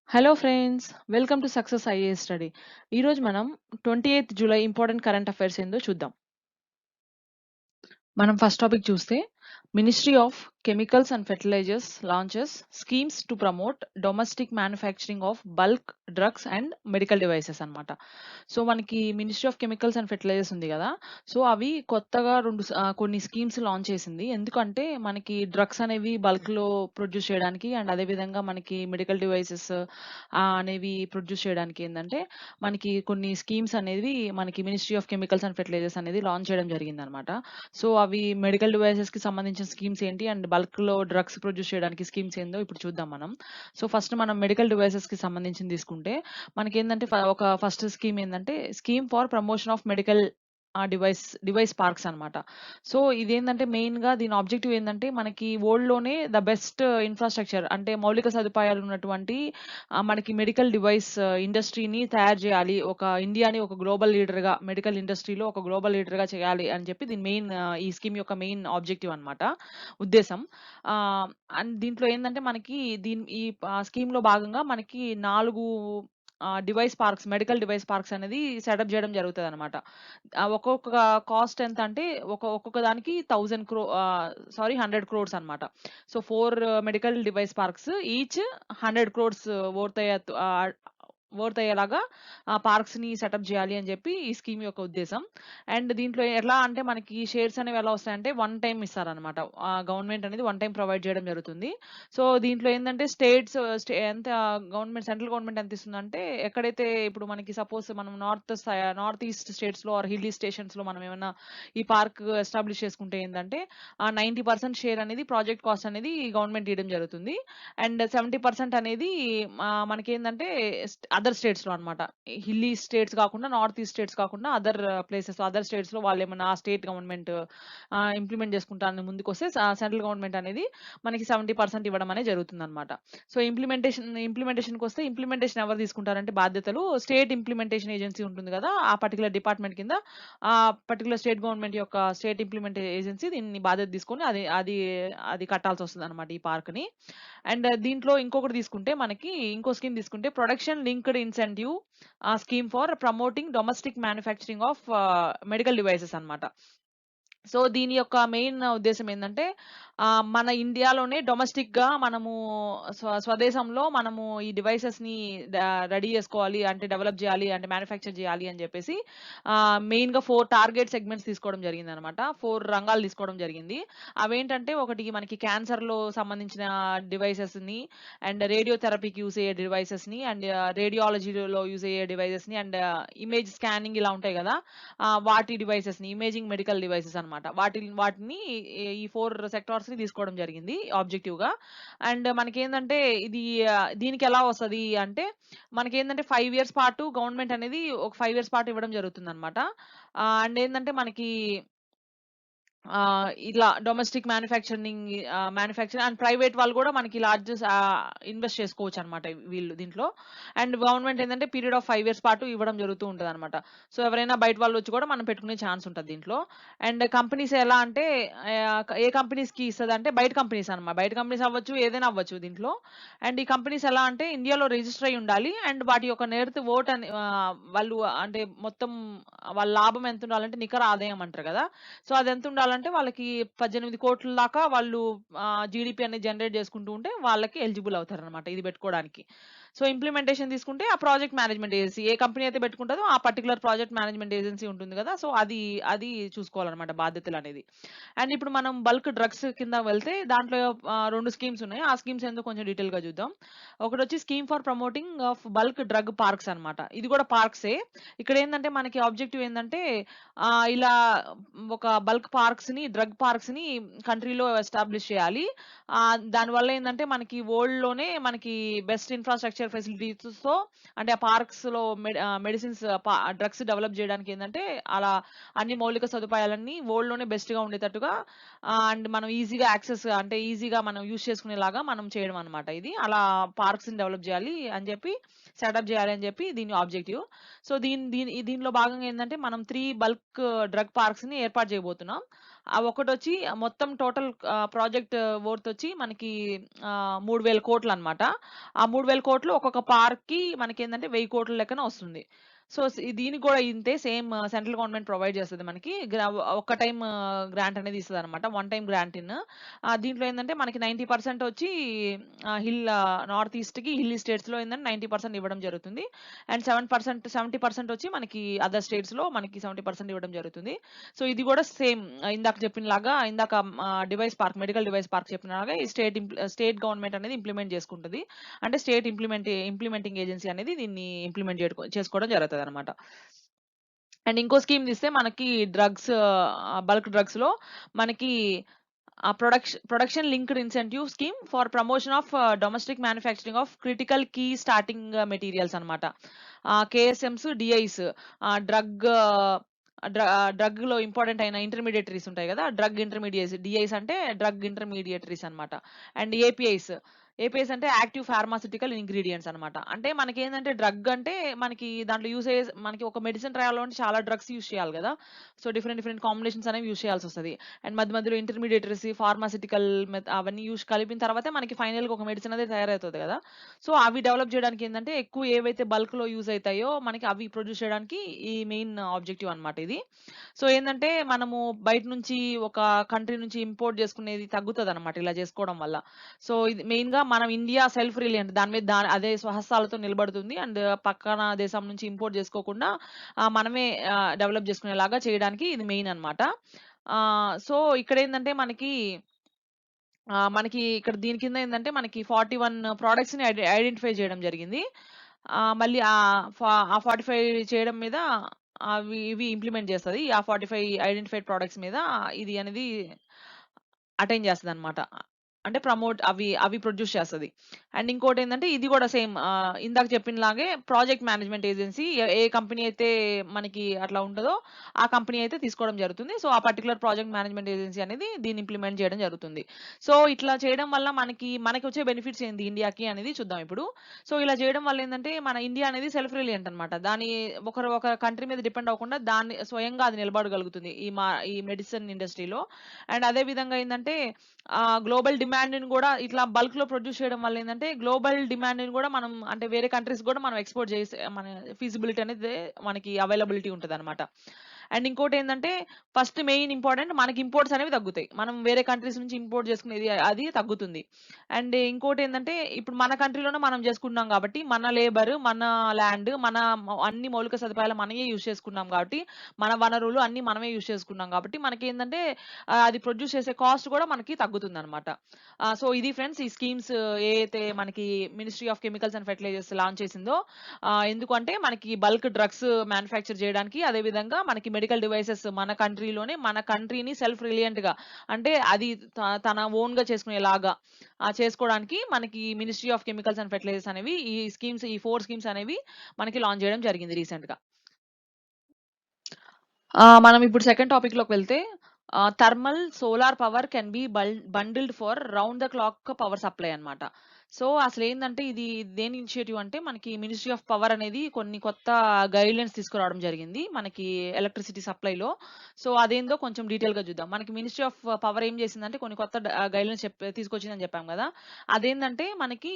Hello friends, welcome to success IAS study. ఈరోజు మనం 28th July important current affairs ఏందో చూద్దాం. మనం ఫస్ట్ టాపిక్ చూస్తే ministry of chemicals and fertilisers launches schemes to promote domestic manufacturing of bulk drugs and medical devices అన్నమాట. So మనకి ministry of chemicals and fertilisers ఉంది కదా. సో అవి కొత్తగా కొన్ని స్కీమ్స్ లాంచ్ చేసింది. ఎందుకంటే మనకి డ్రగ్స్ అనేవి బల్క్ లో ప్రొడ్యూస్ చేయడానికి అండ్ అదే విధంగా మనకి మెడికల్ డివైసెస్ అనేవి ప్రొడ్యూస్ చేయడానికి ఏంటంటే మనకి కొన్ని స్కీమ్స్ అనేవి మనకి ministry of chemicals and fertilisers అనేది లాంచ్ చేయడం జరిగిందనమాట. సో అవి మెడికల్ డివైసెస్‌కి సంబంధించిన స్కీమ్స్ ఏంటి? అండ్ బల్క్‌లో డ్రగ్స్ ప్రొడ్యూస్ చేయడానికి స్కీమ్స్ ఏందో ఇప్పుడు చూద్దాం మనం. సో ఫస్ట్ మనం మెడికల్ డివైసెస్‌కి సంబంధించింది తీసుకుంటే మనకేందంటే ఒక ఫస్ట్ స్కీమ్ ఏందంటే scheme for promotion of medical device parks అన్నమాట. సో ఇదేందంటే మెయిన్‌గా దీని ఆబ్జెక్టివ్ ఏందంటే మనకి వరల్డ్‌లోనే ద బెస్ట్ ఇన్‌ఫ్రాస్ట్రక్చర్ అంటే మౌలిక సదుపాయాలు ఉన్నటువంటి మనకి మెడికల్ డివైస్ ఇండస్ట్రీని తయారు చేయాలి. ఇండియాని ఒక గ్లోబల్ లీడర్‌గా మెడికల్ ఇండస్ట్రీలో ఒక గ్లోబల్ లీడర్‌గా చేయాలి అని చెప్పి దీని ఈ స్కీమ్ యొక్క మెయిన్ ఆబ్జెక్టివ్ అన్నమాట. ఉద్దేశ్యం. అండ్ దీంట్లో ఏందంటే మనకి స్కీమ్‌లో భాగంగా మనకి 4 మెడికల్ డివైస్ పార్క్స్ అనేది సెటప్ చేయడం జరుగుతదనమాట. ఒక్కొక్క కాస్ట్ ఎంత అంటే ఒక్కొక్క దానికి 100 క్రోర్స్ అన్నమాట. So 4 medical device parks each 100 crores worth అయ్యేలాగా పార్క్స్‌ని సెటప్ జేయాలి అని జెప్పి ఈ స్కీమ్ యొక్క ఉద్దేశం. అండ్ దీంట్లో ఎలా అంటే మనకి షేర్స్ అనేవి ఎలా వస్తాయంటే వన్ టైమ్ ఇస్తారనమాట. గవర్నమెంట్ అనేది వన్ టైమ్ ప్రొవైడ్ చేయడం జరుగుతుంది. సో దీంట్లో ఏందంటే స్టేట్స్ స్టే ఎంత సెంట్రల్ గవర్నమెంట్ ఎంత ఇస్తుందంటే ఎక్కడైతే ఇప్పుడు మనకి సపోజ్ మనం నార్త్ ఈస్ట్ స్టేట్స్‌లో ఆర్ హిల్లీ స్టేషన్స్‌లో మనం ఏమన్నా ఈ పార్క్ ఎస్టాబ్లిష్ చేసుకుంటే ఏందంటే 90% షేర్ అనేది ప్రాజెక్ట్ కాస్ట్ అనేది గవర్నమెంట్ ఇయడం జరుగుతుంది. అండ్ 70% అనేది మనకేందంటే అదర్ స్టేట్స్‌లో అన్నమాట. హిల్లీ స్టేట్స్ కాకుండా, నార్త్ ఈస్ట్ స్టేట్స్ కాకుండా అదర్ స్టేట్స్‌లో వాళ్ళేమన్నా ఆ స్టేట్ గవర్నమెంట్ ఇంప్లిమెంట్ చేసుకుంటా అని ముందుకొస్తే సెంట్రల్ గవర్నమెంట్ అనేది మనకి 70% ఇవ్వడం అనేది జరుగుతుందన్నమాట. సో ఇంప్లిమెంటేషన్‌కొస్తే ఇంప్లిమెంటేషన్ ఎవరు తీసుకుంటారంటే బాధ్యతలు స్టేట్ ఇంప్లిమెంటేషన్ ఏజెన్సీ ఉంటుంది గదా! ఆ పర్టిక్యులర్ డిపార్ట్‌మెంట్ కింద పర్టిక్యులర్ స్టేట్ గవర్నమెంట్ యొక్క స్టేట్ ఇంప్లిమెంట్ ఏజెన్సీ దీన్ని బాధ్యత తీసుకొని అది కట్టాల్సొస్తదనమాట ఈ పార్క్‌ని. అండ్ దీంట్లో ఇంకో స్కీమ్ తీసుకుంటే production linked incentive scheme for promoting domestic manufacturing of medical devices అన్నమాట. సో దీని యొక్క మెయిన్ ఉద్దేశ్యం ఏందంటే మన ఇండియాలోనే డొమెస్టిక్‌గా మనము స్వదేశంలో మనము ఈ డివైసెస్‌ని డ రెడీ చేసుకోవాలి అంటే డెవలప్ జేయాలి అంటే మ్యానుఫ్యాక్చర్ జేయాలి అని జెప్పేసి మెయిన్‌గా 4 టార్గెట్ సెగ్మెంట్స్ తీసుకోవడం జరిగిందనమాట. 4 రంగాలు తీసుకోవడం జరిగింది. అవేంటంటే ఒకటి మనకి క్యాన్సర్‌లో సంబంధించిన డివైసెస్‌ని అండ్ రేడియోథెరపీకి యూజ్ అయ్యే డివైసెస్‌ని అండ్ రేడియాలజీలో యూజ్ అయ్యే డివైసెస్‌ని అండ్ ఇమేజ్ స్కానింగ్ ఇలా ఉంటాయి గదా! వాటి డివైసెస్‌ని ఇమేజింగ్ మెడికల్ డివైసెస్ అన్నమాట. వాటిని ఈ 4 సెక్టార్స్‌ని తీసుకోవడం జరిగింది ఆబ్జెక్టివ్‌గా. అండ్ మనకేందంటే దీనికెలా వస్తది అంటే మనకేందంటే 5 ఇయర్స్ పాటు గవర్నమెంట్ అనేది ఒక 5 ఇయర్స్ పాటు ఇవ్వడం జరుగుతుందన్నమాట. అండ్ ఏందంటే మనకి ఇట్లా డొమెస్టిక్ మ్యానుఫ్యాక్చరింగ్ అండ్ ప్రైవేట్ వాళ్ళు గూడా మనకి ఇన్వెస్ట్ చేసుకోవచ్చనమాట దీంట్లో. అండ్ గవర్నమెంట్ ఏందంటే పీరియడ్ ఆఫ్ 5 ఇయర్స్ పాటు ఇవ్వడం జరుగుతూ ఉంటదనమాట. సో, ఎవరైనా బయట వాళ్ళొచ్చి కూడా మనం పెట్టుకునే ఛాన్స్ ఉంటది దీంట్లో. అండ్ కంపెనీస్ ఎలా అంటే ఏ కంపెనీస్‌కి ఇస్తదంటే బయట కంపెనీస్ అవ్వచ్చు, ఏదైనా అవ్వచ్చు దీంట్లో. అండ్ ఈ కంపెనీస్ ఎలా అంటే ఇండియాలో రిజిస్టర్ అయ్యి ఉండాలి. అండ్ వాటి యొక్క నెట్ వోట్ అని వాళ్ళు అంటే మొత్తం వాళ్ళ లాభం ఎంతుండాలంటే నికర ఆదాయం అంటారు గదా! సో, అదెంతుండాలంటే వాళ్ళకి 18,00,00,000 దాకా వాళ్ళు జీడీపీ అనేది జనరేట్ చేసుకుంటూ ఉంటే వాళ్ళకి ఎలిజిబుల్ అవుతారనమాట ఇది పెట్టుకోవడానికి. సో, ఇంప్లిమెంటేషన్ తీసుకుంటే ఆ ప్రాజెక్ట్ మేనేజ్మెంట్ ఏజెన్సీ ఏ కంపెనీ అయితే పెట్టుకుంటదో ఆ పర్టిక్యులర్ ప్రాజెక్ట్ మేనేజ్మెంట్ ఏజెన్సీ ఉంటుంది గదా! సో, అది చూసుకోవాలనమాట బాధ్యతలనేది. అండ్ ఇప్పుడు మనం బల్క్ డ్రగ్స్ కింద వెళ్తే దాంట్లో 2 స్కీమ్స్ ఉన్నాయి. ఆ స్కీమ్స్ ఏందో కొంచెం డీటెయిల్‌గా చూద్దాం. ఒకటొచ్చి scheme for promoting of bulk drug parks అన్నమాట. ఇది కూడా పార్క్సే. ఇక్కడేందంటే మనకి ఆబ్జెక్టివ్ ఏందంటే ఇలా ఒక డ్రగ్ పార్క్స్‌ని కంట్రీలో ఎస్టాబ్లిష్ చేయాలి. దానివల్ల ఏందంటే మనకి వరల్డ్‌లోనే మనకి బెస్ట్ ఇన్‌ఫ్రాస్ట్రక్చర్ ఫెసిలిటీస్‌తో అంటే ఆ పార్క్స్‌లో మెడిసిన్స్ డ్రగ్స్ డెవలప్ చేయడానికి ఏందంటే అలా అన్ని మౌలిక సదుపాయాలన్నీ వరల్డ్‌లోనే బెస్ట్‌గా ఉండేటట్టుగా అండ్ మనం ఈజీగా మనం యూజ్ చేసుకునేలాగా మనం చేయడం అన్నమాట ఇది. అలా పార్క్స్‌ని డెవలప్ చేయాలి అని చెప్పి సెటప్ చేయాలి అని చెప్పి దీని ఆబ్జెక్టివ్. సో దీనిలో భాగంగా ఏందంటే మనం 3 బల్క్ డ్రగ్ పార్క్స్‌ని ఏర్పాటు చేయబోతున్నాం. ఒకటొచ్చి మొత్తం టోటల్ ప్రాజెక్ట్ వర్త్ వచ్చి మనకి 3,000 కోట్లనమాట. ఆ 3,000 కోట్లు ఒక్కొక్క పార్క్‌కి మనకేందంటే 1,000 కోట్ల లెక్కన వస్తుంది. సో, దీనికి గూడా ఇంతే సేమ్ సెంట్రల్ గవర్నమెంట్ ప్రొవైడ్ చేస్తది మనకి. ఒక్క టైమ్ గ్రాంట్ అనేది ఇస్తదనమాట. వన్ టైమ్ గ్రాంట్ దీంట్లో ఏందంటే మనకి 90% వచ్చి నార్త్ ఈస్ట్‌కి హిల్లీ స్టేట్స్‌లో ఏందంటే 90% ఇవ్వడం జరుగుతుంది. అండ్ 70% వచ్చి మనకి అదర్ స్టేట్స్‌లో మనకి 70% ఇవ్వడం జరుగుతుంది. సో, ఇది గూడా సేమ్ ఇందాక చెప్పినలాగా మెడికల్ డివైస్ పార్క్ చెప్పినలాగా ఈ స్టేట్ గవర్నమెంట్ అనేది ఇంప్లిమెంట్ చేసుకుంటది. అంటే స్టేట్ ఇంప్లిమెంటింగ్ ఏజెన్సీ అనేది దీన్ని ఇంప్లిమెంట్ చేసుకోవడం జరుగుతదనమాట. అండ్ ఇంకో స్కీమ్ తీస్తే మనకి బల్క్ డ్రగ్స్‌లో మనకి production linked incentive scheme for promotion of domestic manufacturing of critical key starting materials అనమాట. కేఎస్ఎమ్స్, డిఐస్ డ్రగ్ డ్రగ్‌లో ఇంపార్టెంట్ అయిన ఇంటర్మీడియేటరీస్ ఉంటాయి గదా! డిఐస్ అంటే డ్రగ్ ఇంటర్మీడియేటరీస్ అనమాట. అండ్ ఏపీఐస్ అంటే యాక్టివ్ ఫార్మాస్యూటికల్ ఇంగ్రీడియెంట్స్ అనమాట. అంటే మనకేందంటే డ్రగ్ అంటే మనకి దాంట్లో మనకి ఒక మెడిసిన్ రాయాలంటే చాలా డ్రగ్స్ యూజ్ చేయాలి గదా! సో, డిఫరెంట్ కాంబినేషన్స్ అనేవి యూజ్ చేయాల్సొస్తది. అండ్ మధ్యలో ఇంటర్మీడియేటరీస్, ఫార్మాస్యూటికల్ అవన్నీ కలిపిన తర్వాతే మనకి ఫైనల్‌గా ఒక మెడిసిన్ అనేది తయారవుతది గదా! సో, అవి డెవలప్ జేయడానికి ఏందంటే ఎక్కువ ఏవైతే బల్క్‌లో యూజ్ అయితాయో మనకి అవి ప్రొడ్యూస్ చేయడానికి ఈ మెయిన్ ఆబ్జెక్టివ్ అనమాట ఇది. సో, ఏందంటే మనము బయట నుంచి ఒక కంట్రీ నుంచి ఇంపోర్ట్ చేసుకునేది తగ్గుతదనమాట ఇలా చేసుకోవడం వల్ల. సో, ఇది మెయిన్‌గా మనం ఇండియా సెల్ఫ్ రిలయంట్ దాని మీద అదే స్వహస్తాలతో నిలబడుతుంది. అండ్ పక్కన దేశం నుంచి ఇంపోర్ట్ చేసుకోకుండా మనమే డెవలప్ చేసుకునేలాగా చేయడానికి ఇది మెయిన్ అనమాట. సో, ఇక్కడేందంటే మనకి ఇక్కడ దీని కింద ఏందంటే మనకి 41 ప్రొడక్ట్స్‌ని ఐడెంటిఫై చేయడం జరిగింది. మళ్ళీ ఆ 45 చేయడం మీద ఇవి ఇంప్లిమెంట్ చేస్తది. ఆ 45 ఐడెంటిఫైడ్ ప్రొడక్ట్స్ మీద ఇది అనేది అటైన్ చేస్తదనమాట. అంటే అవి ప్రొడ్యూస్ చేస్తది. అండ్ ఇంకోటేందంటే ఇది గూడా సేమ్ ఇందాక చెప్పినలాగే ప్రాజెక్ట్ మేనేజ్మెంట్ ఏజెన్సీ ఏ కంపెనీ అయితే మనకి అట్లా ఉంటదో, ఆ కంపెనీ అయితే తీసుకోవడం జరుగుతుంది. సో, ఆ పర్టిక్యులర్ ప్రాజెక్ట్ మేనేజ్మెంట్ ఏజెన్సీ అనేది దీన్ని ఇంప్లిమెంట్ చేయడం జరుగుతుంది. సో, ఇట్లా చేయడం వల్ల మనకొచ్చే బెనిఫిట్స్ ఏంది ఇండియాకి అనేది చూద్దాం ఇప్పుడు. సో, ఇలా చేయడం వల్ల ఏందంటే మన ఇండియా అనేది సెల్ఫ్ రిలయంట్ అనమాట. ఒక కంట్రీ మీద డిపెండ్ అవ్వకుండా దాన్ని స్వయంగా అది నిలబడగలుగుతుంది. ఈ మెడిసిన్ ఇండస్ట్రీలో. అండ్ అదే విధంగా ఏందంటే గ్లోబల్ డిమాండ్‌ని గూడా ఇట్లా బల్క్‌లో ప్రొడ్యూస్ చేయడం వల్ల ఏందంటే, గ్లోబల్ డిమాండ్‌ని గూడా మనం అంటే వేరే కంట్రీస్ గూడా మనం ఎక్స్‌పోర్ట్ చేసే ఫీజిబిలిటీ అనేది మనకి అవైలబిలిటీ ఉంటదనమాట. అండ్ ఇంకోటేందంటే, ఫస్ట్ మెయిన్ ఇంపార్టెంట్ మనకి ఇంపోర్ట్స్ అనేవి తగ్గుతాయి. మనం వేరే కంట్రీస్ నుంచి ఇంపోర్ట్ చేసుకునేది అది తగ్గుతుంది. అండ్ ఇంకోటేందంటే, ఇప్పుడు మన కంట్రీలోనే మనం చేసుకుంటున్నాం కాబట్టి, మన లేబర్, మన ల్యాండ్, అన్ని మౌలిక సదుపాయాలు మనమే యూజ్ చేసుకున్నాం కాబట్టి, మన వనరులు అన్నీ మనమే యూజ్ చేసుకున్నాం కాబట్టి, మనకేందంటే అది ప్రొడ్యూస్ చేసే కాస్ట్ కూడా మనకి తగ్గుతుందనమాట. సో, ఇది ఫ్రెండ్స్ ఈ స్కీమ్స్ ఏయైతే మనకి ministry of chemicals and fertilisers launch చేసిందో ఎందుకంటే మనకి బల్క్ డ్రగ్స్ మ్యానుఫ్యాక్చర్ చేయడానికి, అదే విధంగా మనకి మెడికల్ డివైసెస్ మన కంట్రీలోనే మన కంట్రీని సెల్ఫ్ రిలయంట్‌గా అంటే అది తన ఓన్‌గా చేసుకునేలాగా చేసుకోవడానికి మనకి ministry of chemicals and fertilisers అనేవి ఈ 4 స్కీమ్స్ అనేవి మనకి లాంచ్ చేయడం జరిగింది రీసెంట్‌గా. మనం ఇప్పుడు సెకండ్ టాపిక్‌లోకి వెళ్తే thermal solar power can be bundled for round the clock power supply అన్నమాట. సో, అసలేందంటే ఇది దేని ఇనిషియేటివ్ అంటే మనకి మినిస్ట్రీ ఆఫ్ పవర్ అనేది కొన్ని కొత్త గైడ్‌లైన్స్ తీసుకురావడం జరిగింది. మనకి ఎలక్ట్రిసిటీ సప్లైలో. సో, అదేందో కొంచెం డీటెయిల్‌గా చూద్దాం. మనకి మినిస్ట్రీ ఆఫ్ పవర్ ఏం చేసిందంటే కొన్ని కొత్త గైడ్‌లైన్స్ తీసుకొచ్చిందని చెప్పాం గదా! అదేందంటే మనకి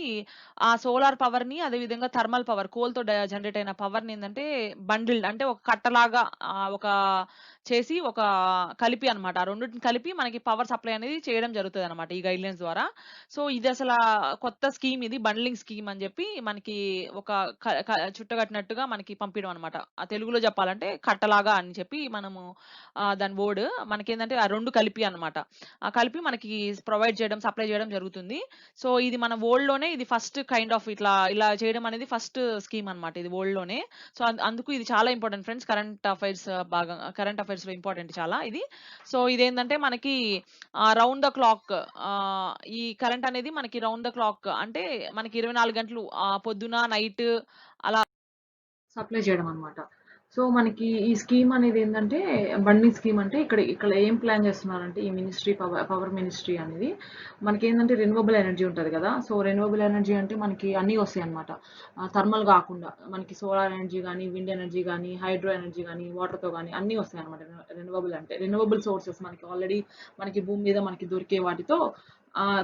ఆ సోలార్ పవర్‌ని అదే విధంగా థర్మల్ పవర్ కోల్‌తో జనరేట్ అయిన పవర్‌ని ఏందంటే బండిల్డ్ అంటే ఒక కట్టలాగా ఒక చేసి కలిపి అన్నమాట. ఆ రెండిటిని కలిపి మనకి పవర్ సప్లై అనేది చేయడం జరుగుతదన్నమాట ఈ గైడ్‌లైన్స్ ద్వారా. సో, ఇదసల కొత్త స్కీమ్ ఇది బండ్లింగ్ స్కీమ్ అని జెప్పి మనకి ఒక క క చుట్టగట్టినట్టుగా మనకి పంపియడం అన్నమాట. తెలుగులో జెప్పాలంటే కట్టలాగా అని చెప్పి మనము దాని వర్డ్ మనకేందంటే ఆ 2 కలిపి అన్నమాట. కలిపి మనకి ప్రొవైడ్ చేయడం, సప్లై చేయడం జరుగుతుంది. సో, ఇది మన వరల్డ్‌లోనే ఇది ఫస్ట్ కైండ్ ఆఫ్ ఇలా చేయడం అనేది ఫస్ట్ స్కీమ్ అన్నమాట ఇది వరల్డ్‌లోనే. సో, అందుకు ఇది చాలా ఇంపార్టెంట్ ఫ్రెండ్స్. కరెంట్ అఫైర్స్‌లో ఇంపార్టెంట్ చాలా ఇది. సో, ఇదేందంటే మనకి రౌండ్ ద క్లాక్ ఈ కరెంట్ అనేది మనకి రౌండ్ ద క్లాక్ అంటే మనకి 24 గంటలు పొద్దున, నైట్ అలా సప్లై చేయడం అన్నమాట. సో మనకి ఈ స్కీమ్ అనేది ఏంటంటే బండింగ్ స్కీమ్ అంటే ఇక్కడ ఇక్కడ ఏం ప్లాన్ చేస్తున్నారంటే ఈ మినిస్ట్రీ పవర్ మినిస్ట్రీ అనేది మనకి ఏంటంటే రెన్యూవబుల్ ఎనర్జీ ఉంటుంది కదా. సో రెన్యూవబుల్ ఎనర్జీ అంటే మనకి అన్నీ వస్తాయి అనమాట. థర్మల్ కాకుండా మనకి సోలార్ ఎనర్జీ కానీ, విండ్ ఎనర్జీ కానీ, హైడ్రో ఎనర్జీ కానీ, వాటర్తో కానీ అన్నీ వస్తాయి అనమాట. రెన్యూవబుల్ అంటే రెన్యూవబుల్ సోర్సెస్ మనకి ఆల్రెడీ మనకి భూమి మీద మనకి దొరికే వాటితో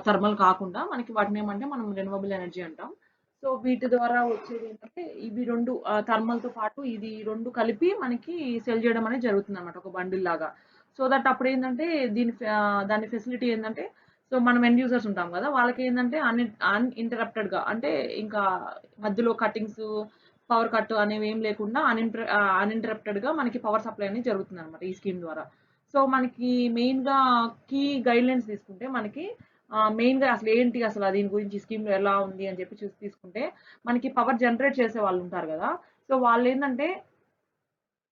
థర్మల్ కాకుండా మనకి వాటిని ఏమంటే మనం రెన్యూవబుల్ ఎనర్జీ అంటాం. సో వీటి ద్వారా వచ్చేది ఏంటంటే ఇవి 2 థర్మల్‌తో పాటు ఇది 2 కలిపి మనకి సెల్ చేయడం అనేది జరుగుతుందన్నమాట ఒక బండిల్ లాగా. సో దట్ అప్పుడేందంటే దాని ఫెసిలిటీ ఏందంటే సో మనం ఎండ్ యూజర్స్ ఉంటాం గదా. వాళ్ళకేందంటే అన్‌ఇంటరప్టెడ్‌గా అంటే ఇంకా మధ్యలో కటింగ్స్, పవర్ కట్ అనేవేం లేకుండా అన్‌ఇంటరప్టెడ్‌గా మనకి పవర్ సప్లై అనేది జరుగుతుందన్నమాట ఈ స్కీమ్ ద్వారా. సో మనకి మెయిన్‌గా కీ గైడ్‌లైన్స్ తీసుకుంటే మనకి మెయిన్‌గా అసలు దీని గురించి స్కీమ్‌లో ఎలా ఉంది అని చెప్పి చూసి తీసుకుంటే, మనకి పవర్ జనరేట్ చేసే వాళ్ళుంటారు గదా. సో వాళ్ళేందంటే,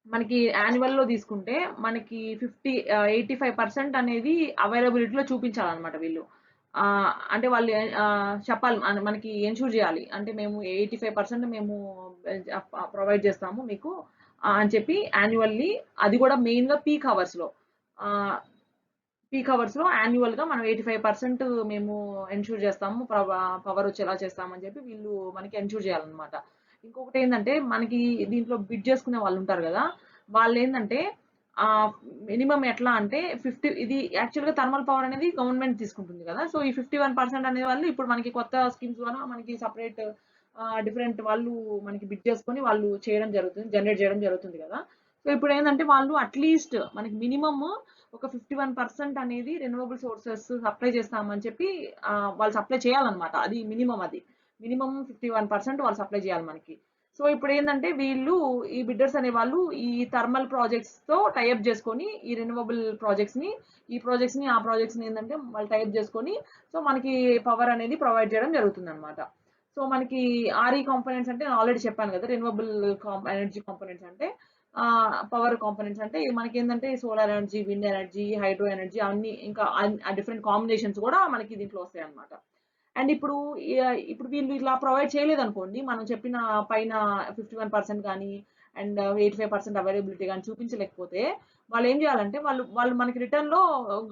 మనకి యాన్యువల్‌లో తీసుకుంటే, మనకి 85% అనేది అవైలబిలిటీలో చూపించాలన్నమాట వీళ్ళు. అంటే వాళ్ళు చెప్పాలి మనకి ఎన్‌ష్యూర్ జేయాలి. అంటే మేము 85% మేము ప్రొవైడ్ చేస్తాము మీకు అని చెప్పి యాన్యువల్లీ అది గూడా మెయిన్‌గా ఆహ్, పీక్ అవర్స్‌లో యాన్యువల్‌గా మనం 85% మేము ఎన్‌ష్యూర్ చేస్తాము. పవర్ వచ్చేలా చేస్తామని చెప్పి వీళ్ళు మనకి ఎన్‌ష్యూర్ చేయాలన్నమాట. ఇంకొకటేందంటే మనకి దీంట్లో బిడ్ చేసుకునే వాళ్ళుంటారు గదా. వాళ్ళేందంటే ఆహ్, మినిమమ్ ఎట్లా అంటే ఇది యాక్చువల్‌గా థర్మల్ పవర్ అనేది గవర్నమెంట్ తీసుకుంటుంది గదా. సో ఈ 51% అనేవాళ్ళు ఇప్పుడు మనకి కొత్త స్కీమ్స్ ద్వారా మనకి సెపరేట్ డిఫరెంట్ వాళ్ళు మనకి బిడ్ చేసుకొని వాళ్ళు చేయడం జరుగుతుంది. జనరేట్ చేయడం జరుగుతుంది గదా. సో ఇప్పుడేందంటే వాళ్ళు అట్‌లీస్ట్ మనకి మినిమమ్ ఒక 51% అనేది రెన్యూవబుల్ సోర్సెస్ సప్లై చేస్తామని చెప్పి వాళ్ళు సప్లై చేయాలన్నమాట. అది మినిమమ్ అది. మినిమమ్ 51% వాళ్ళు సప్లై చేయాలి మనకి. సో ఇప్పుడేందంటే వీళ్ళు ఈ బిడ్డర్స్ అనేవాళ్ళు ఈ థర్మల్ ప్రాజెక్ట్స్‌తో టై అప్ చేసుకొని ఈ రెన్యూవబుల్ ప్రాజెక్ట్స్‌ని ఈ ప్రాజెక్ట్స్‌ని, ఆ ప్రాజెక్ట్స్‌ని ఏందంటే వాళ్ళు టై అప్ చేసుకొని సో మనకి పవర్ అనేది ప్రొవైడ్ చేయడం జరుగుతుందన్నమాట. సో మనకి ఆర్ఈ కాంపోనెంట్స్ అంటే నేను ఆల్రెడీ చెప్పాను కదా. రెన్యూవబుల్ ఎనర్జీ కాంపోనెంట్స్ అంటే పవర్ కాంపోనెంట్స్ అంటే మనకేందంటే solar energy, wind energy, hydro energy అన్నీ ఇంకా డిఫరెంట్ కాంబినేషన్స్ కూడా మనకి దీంట్లో వస్తాయన్నమాట. అండ్ ఇప్పుడు వీళ్ళు ఇలా ప్రొవైడ్ చేయలేదనుకోండి, మనం చెప్పిన పైన 51% గానీ, అండ్ 85% అవైలబిలిటీ గానీ చూపించలేకపోతే, వాళ్ళేం జేయాలంటే, వాళ్ళు వాళ్ళు మనకి రిటర్న్‌లో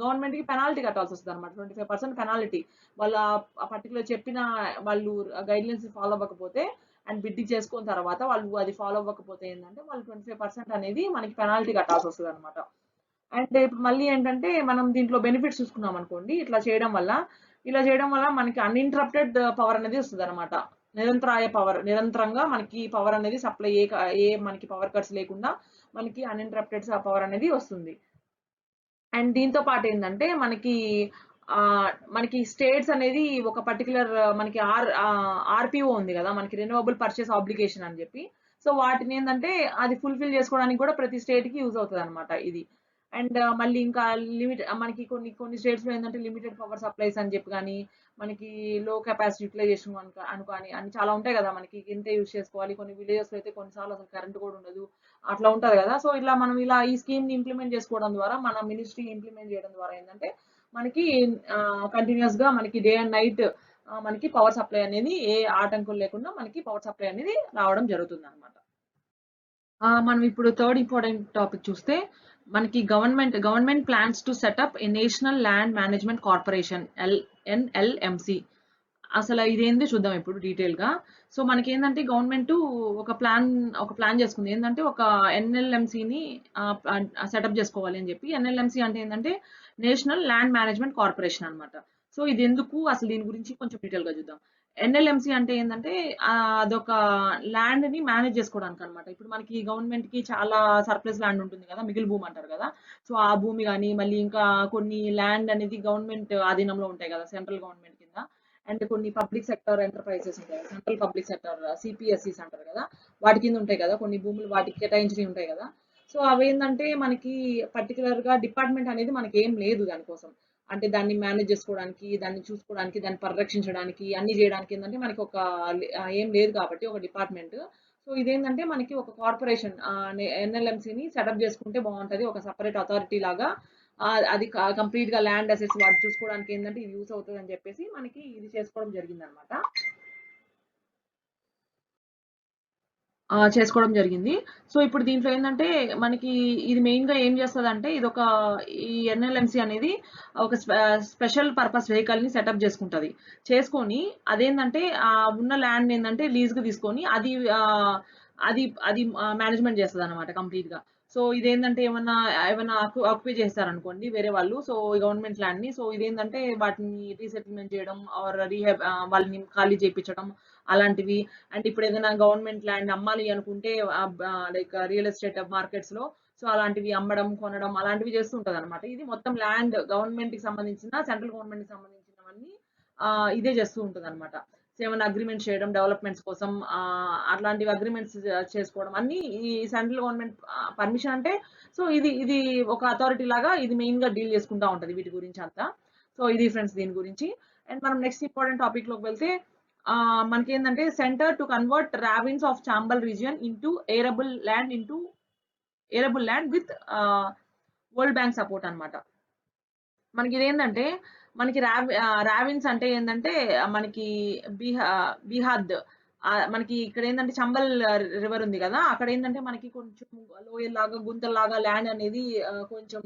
గవర్నమెంట్‌కి పెనాల్టీ కట్టాల్సొస్తదనమాట. 25% పెనాల్టీ. వాళ్ళ ఆ పర్టిక్యులర్ చెప్పిన వాళ్ళు గైడ్‌లైన్స్ ఫాలో అవ్వకపోతే, అండ్ బిడ్డింగ్ చేసుకున్న తర్వాత వాళ్ళు అది ఫాలో అవ్వకపోతే ఏందంటే, వాళ్ళు 25% అనేది మనకి పెనాల్టీ కట్టాల్సొస్తదనమాట. అండ్ ఇప్పుడు మళ్ళీ ఏంటంటే, మనం దీంట్లో బెనిఫిట్స్ చూసుకున్నామనుకోండి, ఇలా చేయడం వల్ల మనకి అన్‌ఇంటరప్టెడ్ పవర్ అనేది వస్తదనమాట. నిరంతరంగా మనకి పవర్ అనేది సప్లై ఏ మనకి పవర్ కట్స్ లేకుండా మనకి అన్‌ఇంటరప్టెడ్ పవర్ అనేది వస్తుంది. అండ్ దీంతో పాటేందంటే మనకి స్టేట్స్ అనేది ఒక పర్టిక్యులర్ మనకి ఆర్‌పిఓ ఉంది గదా. మనకి రెన్యూవబుల్ పర్చేస్ ఆబ్లిగేషన్ అని జెప్పి. సో వాటినేందంటే అది ఫుల్‌ఫిల్ జేసుకోవడానికి గూడా ప్రతి స్టేట్‌కి యూజ్ అవుతదనమాట ఇది. అండ్ మళ్ళీ ఇంకా మనకి కొన్ని కొన్ని స్టేట్స్‌లో ఏందంటే లిమిటెడ్ పవర్ సప్లైస్ అని జెప్పి గాని, మనకి లో కెపాసిటీ యుటిలైజేషన్ అని చాలా ఉంటాయి గదా. మనకి ఇంతే యూజ్ చేసుకోవాలి. కొన్ని విలేజెస్‌లో అయితే కొన్ని సార్లు అసలు కరెంట్ గూడా ఉండదు. అట్లా ఉంటది గదా. సో ఇలా ఈ స్కీమ్‌ని ఇంప్లిమెంట్ చేసుకోవడం ద్వారా మన మినిస్ట్రీ ఇంప్లిమెంట్ చేయడం ద్వారా ఏందంటే మనకి కంటిన్యూయస్‌గా మనకి డే అండ్ నైట్ మనకి పవర్ సప్లై అనేది ఏ ఆటంకం లేకుండా మనకి పవర్ సప్లై అనేది రావడం జరుగుతుందన్నమాట. మనం ఇప్పుడు థర్డ్ ఇంపార్టెంట్ టాపిక్ చూస్తే మనకి government plans to set up a national land management corporation NLMC. అసలు ఇదేందో చూద్దాం ఇప్పుడు డీటెయిల్‌గా. సో మనకేందంటే గవర్నమెంటు ఒక ప్లాన్ చేసుకుంది. ఏందంటే ఒక ఎన్ఎల్ఎంసీని సెటప్ చేసుకోవాలి అని చెప్పి. ఎన్ఎల్ఎంసీ అంటే ఏందంటే నేషనల్ ల్యాండ్ మేనేజ్మెంట్ కార్పొరేషన్ అన్నమాట. సో ఇదెందుకు అసలు దీని గురించి కొంచెం డీటెయిల్‌గా చూద్దాం. ఎన్ఎల్ఎంసీ అంటే ఏందంటే అదొక ల్యాండ్‌ని మేనేజ్ చేసుకోవడానికన్నమాట. ఇప్పుడు మనకి గవర్నమెంట్‌కి చాలా సర్ప్లస్ ల్యాండ్ ఉంటుంది కదా. మిగిలి భూమి అంటారు కదా. సో ఆ భూమి గాని, మళ్ళీ ఇంకా కొన్ని ల్యాండ్ అనేది గవర్నమెంట్ ఆధీనంలో ఉంటాయి కదా. సెంట్రల్ గవర్నమెంట్ కింద. అండ్ కొన్ని పబ్లిక్ సెక్టర్ ఎంటర్‌ప్రైజెస్ ఉంటాయి కదా! సెంట్రల్ పబ్లిక్ సెక్టర్ సీపీఎస్‌ఈస్ అంటారు కదా! వాటి కింద ఉంటాయి కదా! కొన్ని భూములు వాటికి కేటాయించినవి ఉంటాయి కదా! సో అవేందంటే మనకి పర్టిక్యులర్‌గా డిపార్ట్‌మెంట్ అనేది మనకేం లేదు దానికోసం. అంటే దాన్ని మేనేజ్ చేసుకోవడానికి, దాన్ని చూసుకోవడానికి, దాన్ని పరిరక్షించడానికి, అన్నీ చేయడానికి ఏందంటే మనకొక ఏం లేదు కాబట్టి ఒక డిపార్ట్‌మెంట్. సో ఇదేందంటే మనకి ఒక కార్పొరేషన్ ఎన్ఎల్ఎంసీని సెటప్ చేసుకుంటే బావుంటది. ఒక సెపరేట్ అథారిటీ లాగా అది కంప్లీట్‌గా ల్యాండ్ అసెట్స్ వాటి చూసుకోవడానికి ఏందంటే ఇది యూజ్ అవుతదని చెప్పేసి మనకి ఇది చేసుకోవడం జరిగిందనమాట. చేసుకోవడం జరిగింది. సో, ఇప్పుడు దీంట్లో ఏందంటే మనకి ఇది మెయిన్‌గా ఏం చేస్తదంటే ఇదొక ఈ ఎన్ఎల్ఎంసీ అనేది ఒక స్పెషల్ పర్పస్ వెహికల్‌ని సెటప్ చేసుకుంటది. చేసుకొని అదేందంటే ఉన్న ల్యాండ్ ఏందంటే లీజ్‌కి తీసుకొని అది అది మేనేజ్‌మెంట్ చేస్తదనమాట కంప్లీట్‌గా. సో, ఇదేందంటే ఏమన్నా ఆక్యుపై చేశారనుకోండి వేరే వాళ్ళు. సో, గవర్నమెంట్ ల్యాండ్‌ని. సో, ఇదేందంటే వాటిని రీసెటిల్‌మెంట్ చేయడం ఆర్ వాళ్ళని ఖాళీ చేపిచ్చడం అలాంటివి. అండ్ ఇప్పుడేదైనా గవర్నమెంట్ ల్యాండ్ అమ్మాలి అనుకుంటే లైక్ రియల్ ఎస్టేట్ మార్కెట్స్‌లో సో, అలాంటివి అమ్మడం, కొనడం అలాంటివి చేస్తూ ఉంటదనమాట. ఇది మొత్తం ల్యాండ్ గవర్నమెంట్‌కి సంబంధించిన సెంట్రల్ గవర్నమెంట్‌కి సంబంధించినవన్నీ ఇదే చేస్తూ ఉంటదనమాట. సో, ఏమన్నా అగ్రీమెంట్స్ చేయడం డెవలప్‌మెంట్స్ కోసం అట్లాంటివి అగ్రీమెంట్స్ చేసుకోవడం అన్నీ ఈ సెంట్రల్ గవర్నమెంట్ పర్మిషన్ అంటే సో, ఇది ఒక అథారిటీ లాగా ఇది మెయిన్‌గా డీల్ చేసుకుంటా ఉంటది వీటి గురించంతా. సో, ఇది ఫ్రెండ్స్ దీని గురించి. అండ్ మనం నెక్స్ట్ ఇంపార్టెంట్ టాపిక్‌లోకి వెళ్తే మనకేందంటే centre to convert ravines of Chambal region arable land with World Bank support అన్నమాట. మనకిదేందంటే మనకి రావిన్స్ అంటే ఏందంటే మనకి బీహాద్ మనకి ఇక్కడేందంటే చంబల్ రివర్ ఉంది గదా! అక్కడేందంటే మనకి కొంచెం లోయల్లాగా, గుంతల్లాగా ల్యాండ్ అనేది కొంచెం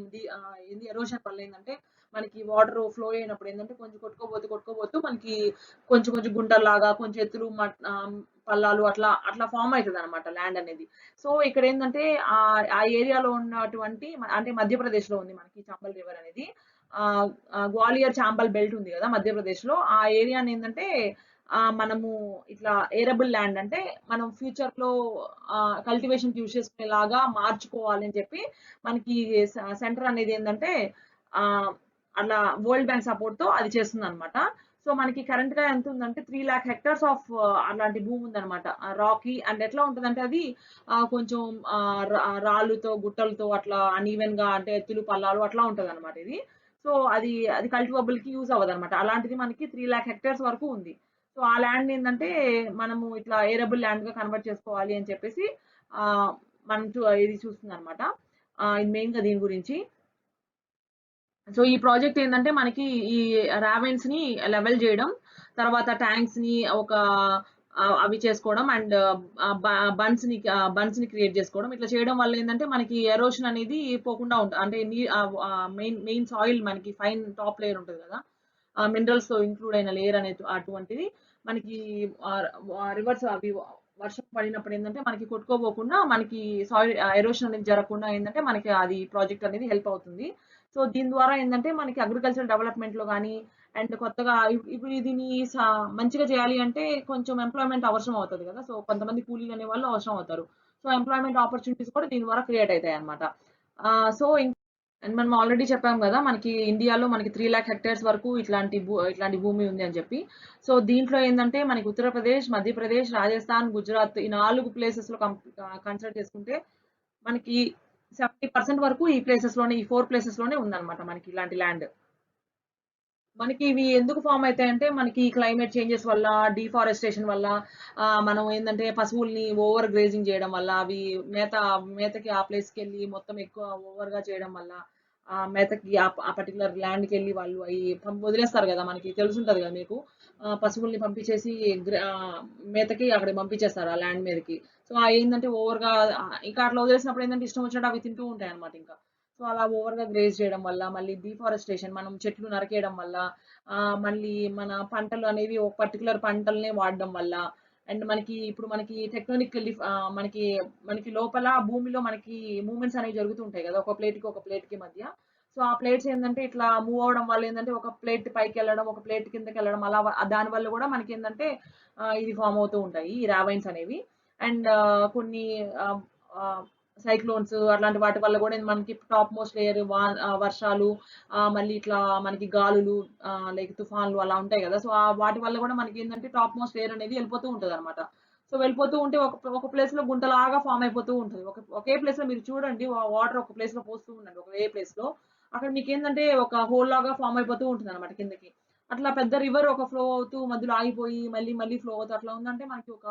ఏంది ఎరోషన్ వల్ల ఏందంటే మనకి వాటర్ ఫ్లో అయినప్పుడు ఏందంటే కొంచెం కొట్టుకోబోతూ మనకి కొంచెం కొంచెం గుంటల్లాగా, కొంచెం ఎత్తులు పల్లాలు అట్లా ఫార్మ్ అయితదనమాట ల్యాండ్ అనేది. సో, ఇక్కడేందంటే ఆ ఏరియాలో ఉన్నటువంటి అంటే మధ్యప్రదేశ్‌లో ఉంది మనకి చంబల్ రివర్ అనేది. గ్వాలియర్ చాంబల్ బెల్ట్ ఉంది గదా! మధ్యప్రదేశ్‌లో. ఆ ఏరియానేందంటే మనము ఇట్లా ఏరబుల్ ల్యాండ్ అంటే మనం ఫ్యూచర్‌లో కల్టివేషన్‌కి యూజ్ చేసుకునేలాగా మార్చుకోవాలి అని చెప్పి మనకి సెంటర్ అనేది ఏందంటే ఆహ్, అట్లా వరల్డ్ బ్యాంక్ సపోర్ట్‌తో అది చేస్తుందనమాట. సో, మనకి కరెంట్‌గా ఎంతుందంటే 3,00,000 హెక్టార్స్ ఆఫ్ అలాంటి భూమి ఉందనమాట. రాకీ అండ్ ఎట్లా ఉంటదంటే అది కొంచెం రాళ్ళుతో, గుట్టలతో అట్లా అన్‌ఈవెన్‌గా అంటే ఎత్తులు, పల్లాలు అట్లా ఉంటదనమాట ఇది. సో, అది కల్టివబుల్‌కి యూజ్ అవ్వదనమాట. అలాంటిది మనకి 3,00,000 హెక్టార్స్ వరకు ఉంది. సో, ఆ ల్యాండ్ ఏందంటే మనము ఇట్లా ఏరబుల్ ల్యాండ్‌గా కన్వర్ట్ చేసుకోవాలి అని చెప్పేసి ఆహ్, మనం ఇది చూస్తుందనమాట. ఇది మెయిన్‌గా దీని గురించి. సో, ఈ ప్రాజెక్ట్ ఏందంటే మనకి ఈ రావెన్స్‌ని లెవెల్ జేయడం, తర్వాత ట్యాంక్స్‌ని ఒక అవి చేసుకోవడం అండ్ ఆహ్, బ బన్స్‌ని క్రియేట్ జేసుకోవడం. ఇట్లా చేయడం వల్ల ఏందంటే మనకి ఎరోషన్ అనేది పోకుండా అంటే మెయిన్ సాయిల్ మనకి ఫైన్ టాప్ లేయర్ ఉంటది గదా! మినరల్స్‌తో ఇంక్లూడ్ అయిన లేయర్ అటువంటిది మనకి రివర్స్ వర్షం పడినప్పుడు ఏందంటే మనకి కొట్టుకోపోకుండా మనకి సాయిల్ ఎరోషన్ అనేది జరగకుండా ఏందంటే మనకి అది ప్రాజెక్ట్ అనేది హెల్ప్ అవుతుంది. సో, దీని ద్వారా ఏందంటే మనకి అగ్రికల్చరల్ డెవలప్‌మెంట్‌లో గాని అండ్ కొత్తగా ఇప్పుడు దీన్ని మంచిగా చేయాలి అంటే కొంచెం ఎంప్లాయ్‌మెంట్ అవసరం అవుతది గదా! సో, కొంతమంది కూలీలు అనేవాళ్ళు అవసరం అవుతారు. సో, ఎంప్లాయ్‌మెంట్ ఆపర్చునిటీస్ కూడా దీని ద్వారా క్రియేట్ అయితాయన్నమాట. సో, అండ్ మనం ఆల్రెడీ చెప్పాం గదా! మనకి ఇండియాలో మనకి 3,00,000 హెక్టేర్స్ వరకు ఇట్లాంటి భూమి ఉంది అని చెప్పి. సో, దీంట్లో ఏందంటే మనకి ఉత్తరప్రదేశ్, మధ్యప్రదేశ్, రాజస్థాన్, గుజరాత్ ఈ 4 ప్లేసెస్‌లో కన్సిడర్ చేసుకుంటే మనకి 70% వరకు ఈ 4 ప్లేసెస్‌లోనే ఉందన్నమాట మనకి ఇలాంటి ల్యాండ్. మనకి ఇవి ఎందుకు ఫార్మ్ అయితాయంటే, మనకి క్లైమేట్ చేంజెస్ వల్ల, డీఫారెస్టేషన్ వల్ల మనం ఏందంటే పశువుల్ని ఓవర్ గ్రేజింగ్ జేయడం వల్ల, అవి మేతకి ఆ ప్లేస్‌కెళ్ళి మొత్తం ఎక్కువ ఓవర్‌గా చేయడం వల్ల, మేతకి ఆ పర్టిక్యులర్ ల్యాండ్‌కెళ్ళి వాళ్ళు వదిలేస్తారు గదా! మనకి తెలిసుంటది గదా మీకు. పశువుల్ని పంపించేసి మేతకి అక్కడికి పంపించేస్తారు ఆ ల్యాండ్ మీదకి. సో, ఏందంటే ఓవర్‌గా ఇంకా అట్లా వదిలేసినప్పుడు ఏందంటే ఇష్టం వచ్చినట్టు అవి తింటూ ఉంటాయన్నమాట ఇంకా. సో, అలా ఓవర్‌గా గ్రేజ్ చేయడం వల్ల, మళ్ళీ డీఫారెస్టేషన్ మనం చెట్లు నరికేయడం వల్ల, మళ్ళీ మన పంటలు అనేవి ఒక పర్టిక్యులర్ పంటలనే వాడడం వల్ల, అండ్ మనకి టెక్టోనికల్లీ మనకి లోపల భూమిలో మనకి మూవ్‌మెంట్స్ అనేవి జరుగుతూ ఉంటాయి గదా! ఒక ప్లేట్‌కి మధ్య. సో, ఆ ప్లేట్స్ ఏందంటే ఇట్లా మూవ్ అవ్వడం వల్ల ఏందంటే ఒక ప్లేట్ పైకెళ్ళడం, ఒక ప్లేట్ కిందకెళ్ళడం అలా దానివల్ల గూడా మనకేందంటే ఇది ఫార్మ్ అవుతూ ఉంటాయి. ఈ రావైన్స్ అనేవి. అండ్ కొన్ని ఆహ్, ఆహ్, సైక్లోన్స్ అట్లాంటి వాటి వల్ల గూడా మనకి టాప్ మోస్ట్ లేయర్ వర్షాలు మళ్ళీ ఇట్లా మనకి గాలులు లైక్ తుఫాన్లు అలా ఉంటాయి గదా! సో, వాటి వల్ల గూడా మనకేందంటే టాప్ మోస్ట్ లేయర్ అనేది వెళ్ళిపోతూ ఉంటదనమాట. సో, వెళ్ళిపోతూ ఉంటే ఒక ప్లేస్‌లో గుంటలాగా ఫార్మ్ అయిపోతూ ఉంటది. ఒకే ప్లేస్‌లో మీరు చూడండి వాటర్ ఒక ప్లేస్‌లో పోస్తూ ఉండండి. ఒకే ప్లేస్‌లో. అక్కడ మీకేందంటే ఒక హోల్ లాగా ఫార్మ్ అయిపోతూ ఉంటుందనమాట కిందకి. అట్లా పెద్ద రివర్ ఒక ఫ్లో అవుతూ మధ్యలో ఆగిపోయి మళ్ళీ ఫ్లో అవుతూ అట్లా ఉందంటే మనకి ఒక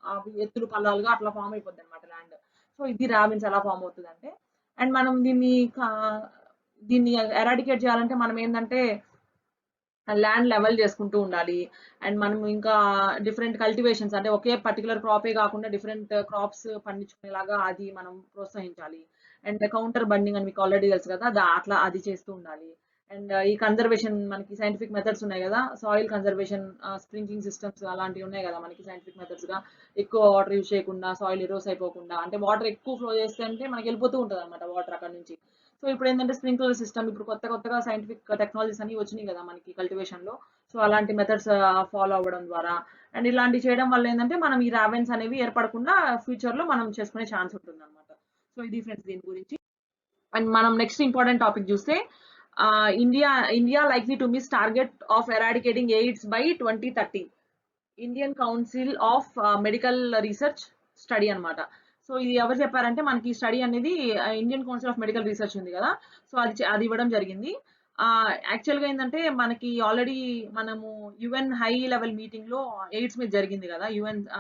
అవి ఎత్తులు పల్లాలుగా అట్లా ఫార్మ్ అయిపోద్దనమాట ల్యాండ్. సో, ఇది రావిన్స్ ఎలా ఫార్మ్ అవుతదంటే అండ్ మనం దీన్ని ఎరాడికేట్ చేయాలంటే మనం ఏందంటే ల్యాండ్ లెవెల్ చేసుకుంటూ ఉండాలి. అండ్ మనం ఇంకా డిఫరెంట్ కల్టివేషన్స్ అంటే ఒకే పర్టిక్యులర్ క్రాపే కాకుండా డిఫరెంట్ క్రాప్స్ పండించుకునేలాగా అది మనం ప్రోత్సహించాలి. అండ్ కౌంటర్ బండింగ్ అని మీకు ఆల్రెడీ తెలుసు కదా! అట్లా అది చేస్తూ ఉండాలి. అండ్ ఈ కన్జర్వేషన్ మనకి సైంటిఫిక్ మెథడ్స్ ఉన్నాయి కదా! సాయిల్ కన్జర్వేషన్, స్ప్రింక్లింగ్ సిస్టమ్స్ అలాంటివి ఉన్నాయి కదా! మనకి సైంటిఫిక్ మెథడ్స్‌గా ఎక్కువ వాటర్ యూజ్ చేయకుండా, సాయిల్ ఎరోస్ అయిపోకుండా, అంటే వాటర్ ఎక్కువ ఫ్లో చేస్తే అంటే మనకి వెళ్ళిపోతూ ఉంటదన్నమాట వాటర్ అక్కడి నుంచి. సో ఇప్పుడేంటంటే స్ప్రింక్లర్ సిస్టమ్, ఇప్పుడు కొత్తగా సైంటిఫిక్ టెక్నాలజీస్ అన్ని వచ్చినాయి కదా మనకి కల్టివేషన్‌లో. సో అలాంటి మెథడ్స్ ఫాలో అవ్వడం ద్వారా అండ్ ఇలాంటివి చేయడం వల్ల ఏందంటే మనం ఈ రావెన్స్ అనేవి ఏర్పడకుండా ఫ్యూచర్‌లో మనం చేసుకునే ఛాన్స్ ఉంటుందన్నమాట. సో ఇది ఫ్రెండ్స్ దీని గురించి. అండ్ మనం నెక్స్ట్ ఇంపార్టెంట్ టాపిక్ చూస్తే India likely to miss target of eradicating AIDS by 2030. Indian council of medical research study అన్నమాట. సో ఇది ఎవరు చెప్పారంటే మనకి ఈ స్టడీ అనేది Indian council of medical research ఉంది కదా! సో అది ఇవ్వడం జరిగింది. యాక్చువల్‌గా ఏందంటే మనకి ఆల్రెడీ మనము యుఎన్ హై లెవెల్ మీటింగ్‌లో ఎయిడ్స్ మీద జరిగింది కదా!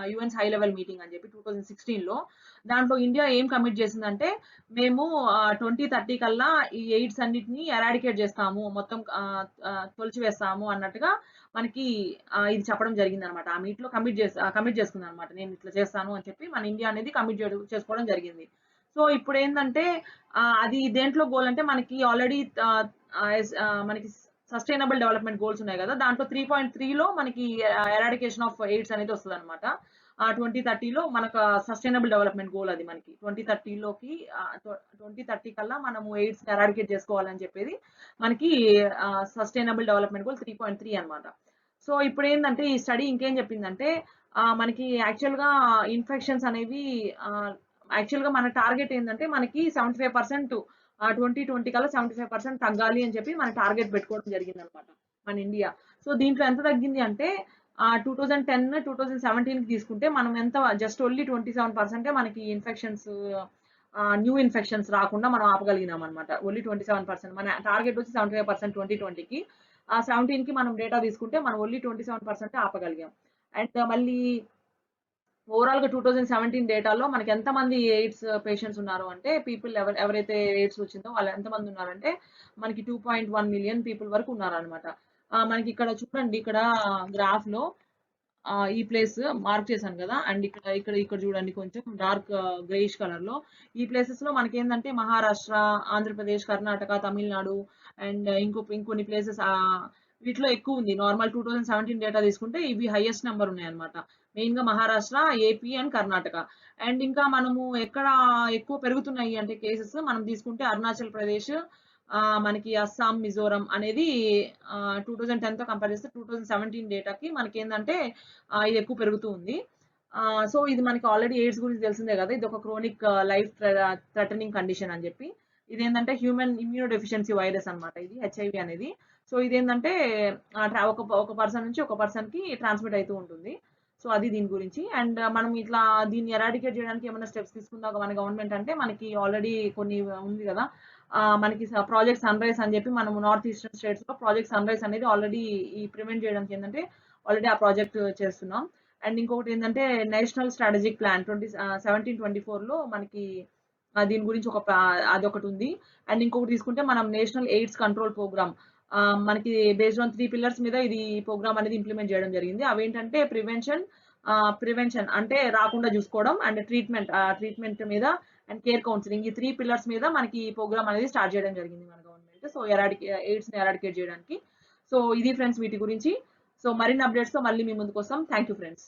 యుఎన్స్ హై లెవెల్ మీటింగ్ అని చెప్పి 2016లో. దాంట్లో ఇండియా ఏం కమిట్ చేసిందంటే మేము 2030 కల్లా ఈ ఎయిడ్స్ అన్నిటిని ఎరాడికేట్ చేస్తాము. మొత్తం తొలిచివేస్తాము అన్నట్టుగా మనకి ఇది చెప్పడం జరిగిందనమాట. ఆ మీట్‌లో కమిట్ చేసుకుందనమాట. నేను ఇట్లా చేస్తాను అని చెప్పి మన ఇండియా అనేది కమిట్ చేసుకోవడం జరిగింది. సో ఇప్పుడేందంటే అది దేంట్లో గోల్ అంటే మనకి ఆల్రెడీ మనకి సస్టైనబుల్ డెవలప్‌మెంట్ గోల్స్ ఉన్నాయి గదా! దాంట్లో 3.3లో మనకి ఎరాడికేషన్ ఆఫ్ ఎయిడ్స్ అనేది వస్తదనమాట. 2030లో మనకు సస్టైనబుల్ డెవలప్‌మెంట్ గోల్ అది మనకి. 2030లోకి 2030 కల్లా మనము ఎయిడ్స్‌ని ఎరాడికేట్ చేసుకోవాలని చెప్పేది మనకి సస్టైనబుల్ డెవలప్‌మెంట్ గోల్ 3.3 అన్నమాట. సో ఇప్పుడేందంటే ఈ స్టడీ ఇంకేం చెప్పిందంటే మనకి ఇన్ఫెక్షన్స్ అనేవి యాక్చువల్‌గా మన టార్గెట్ ఏందంటే మనకి 75% 2020 కల్లా 75% తగ్గాలి అని చెప్పి మన టార్గెట్ పెట్టుకోవడం జరిగిందనమాట మన ఇండియా. సో దీంట్లో ఎంత తగ్గింది అంటే 2010, 2017కి తీసుకుంటే మనం ఎంత జస్ట్ ఓన్లీ 27% మనకి న్యూ ఇన్ఫెక్షన్స్ రాకుండా మనం ఆపగలిగినామనమాట. ఓన్లీ 27%. మన టార్గెట్ వచ్చి 75% 2020కి. 17కి మనం డేటా తీసుకుంటే మనం ఓన్లీ 27% ఆపగలిగాం. అండ్ మళ్ళీ ఓవరాల్‌గా 2017 డేటాలో మనకి ఎంతమంది ఎయిడ్స్ పేషెంట్స్ ఉన్నారు అంటే ఎవరైతే ఎయిడ్స్ వచ్చిందో వాళ్ళు ఎంతమంది ఉన్నారంటే మనకి 2.1 మిలియన్ పీపుల్ వరకు ఉన్నారనమాట. మనకి ఇక్కడ చూడండి, ఇక్కడ గ్రాఫ్‌లో ఈ ప్లేస్ మార్క్ చేశాను కదా! అండ్ ఇక్కడ చూడండి, కొంచెం డార్క్ గ్రేయిష్ కలర్‌లో ఈ ప్లేసెస్‌లో మనకేందంటే మహారాష్ట్ర, ఆంధ్రప్రదేశ్, కర్ణాటక, తమిళనాడు అండ్ ఇంకొన్ని ప్లేసెస్ వీటిలో ఎక్కువుంది. నార్మల్ 2017 డేటా తీసుకుంటే ఇవి హైయెస్ట్ నంబర్ ఉన్నాయన్నమాట. మెయిన్‌గా Maharashtra, AP and Karnataka. And ఇంకా మనము ఎక్కడ ఎక్కువ పెరుగుతున్నాయి అంటే కేసెస్ మనం తీసుకుంటే అరుణాచల్ ప్రదేశ్, మనకి అస్సాం, మిజోరం అనేది 2010తో కంపేర్ చేస్తే 2017 డేటాకి మనకేందంటే ఇది ఎక్కువ పెరుగుతూ ఉంది. సో ఇది మనకి ఆల్రెడీ ఎయిడ్స్ గురించి తెలిసిందే కదా! ఇదొక క్రోనిక్ లైఫ్ థ్రెటనింగ్ కండిషన్ అని చెప్పి. ఇదేంటంటే హ్యూమన్ ఇమ్యూనో డెఫిషియన్సీ వైరస్ అన్నమాట ఇది హెచ్ఐవి అనేది. సో ఇదేంటంటే ఒక పర్సన్ నుంచి ఒక పర్సన్‌కి ట్రాన్స్‌మిట్ అయితూ ఉంటుంది. సో అది దీని గురించి. అండ్ మనం ఇట్లా దీన్ని ఎరాడికేట్ చేయడానికి ఏమైనా స్టెప్స్ తీసుకుందా మన గవర్నమెంట్ అంటే మనకి ఆల్రెడీ కొన్ని ఉంది కదా! మనకి ప్రాజెక్ట్ సన్‌రైజ్ అని చెప్పి మనము నార్త్ ఈస్టర్న్ స్టేట్స్‌లో ప్రాజెక్ట్ సన్‌రైజ్ అనేది ఆల్రెడీ ప్రివెంట్ చేయడానికి ఏందంటే ఆల్రెడీ ఆ ప్రాజెక్ట్ చేస్తున్నాం. అండ్ ఇంకొకటి ఏందంటే నేషనల్ స్ట్రాటజిక్ ప్లాన్ 1724లో మనకి దీని గురించి అదొకటి ఉంది. అండ్ ఇంకొకటి తీసుకుంటే మనం నేషనల్ ఎయిడ్స్ కంట్రోల్ ప్రోగ్రామ్, మనకి బేస్డ్ ఆన్ 3 పిల్లర్స్ మీద ఇది ప్రోగ్రామ్ అనేది ఇంప్లిమెంట్ చేయడం జరిగింది. అవేంటంటే ప్రివెన్షన్ అంటే రాకుండా చూసుకోవడం, అండ్ ట్రీట్మెంట్ మీద అండ్ కేర్ కౌన్సెలింగ్, ఈ 3 పిల్లర్స్ మీద మనకి ఈ ప్రోగ్రామ్ అనేది స్టార్ట్ చేయడం జరిగింది మన గవర్నమెంట్. సో ఎయిడ్స్‌ని ఎరాడికేట్ చేయడానికి. సో ఇది ఫ్రెండ్స్ వీటి గురించి. సో మరిన్ని అప్డేట్స్‌తో మళ్ళీ మీ ముందుకొస్తాం. Thank you friends.